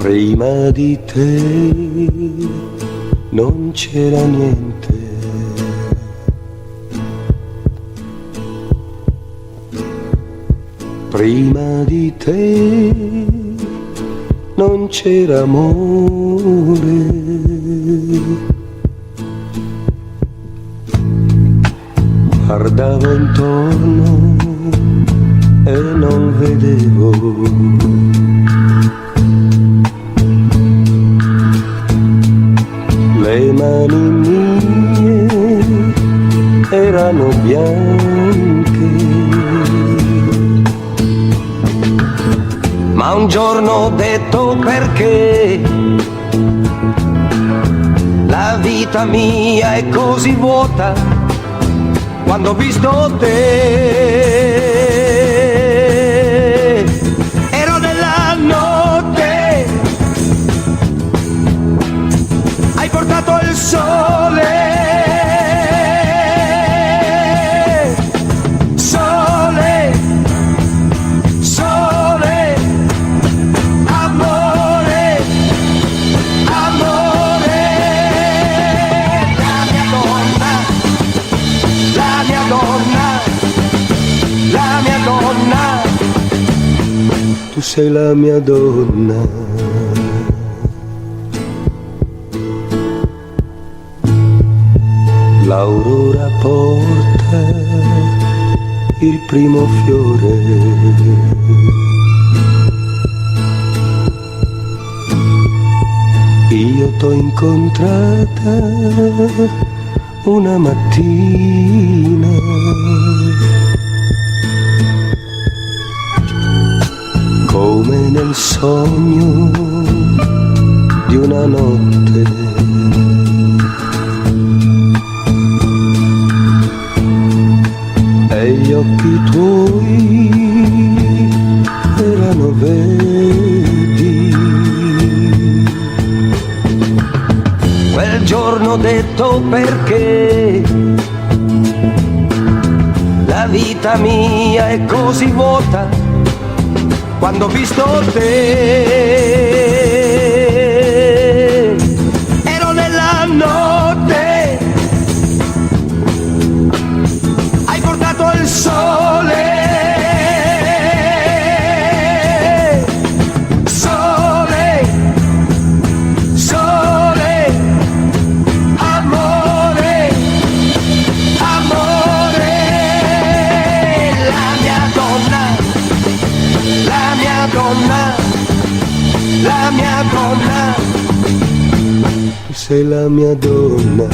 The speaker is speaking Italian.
Prima di te non c'era niente. Prima di te non c'era amore. Guardavo intorno e non vedevo le mani mie erano bianche, ma un giorno ho detto perché la vita mia è così vuota quando ho visto te. Ero nella notte, hai portato il sole, sole, sole, amore, amore. La mia donna, la mia donna, la mia donna, tu sei la mia donna. L'aurora porta il primo fiore, io t'ho incontrata una mattina, come nel sogno di una notte. E gli occhi tuoi erano verdi. Quel giorno ho detto perché la vita mia è così vuota quando ho visto te. Ero nella notte, hai portato il sole, sole, sole, amore, amore. La mia donna, la mia donna, la mia donna, tu sei la mia donna.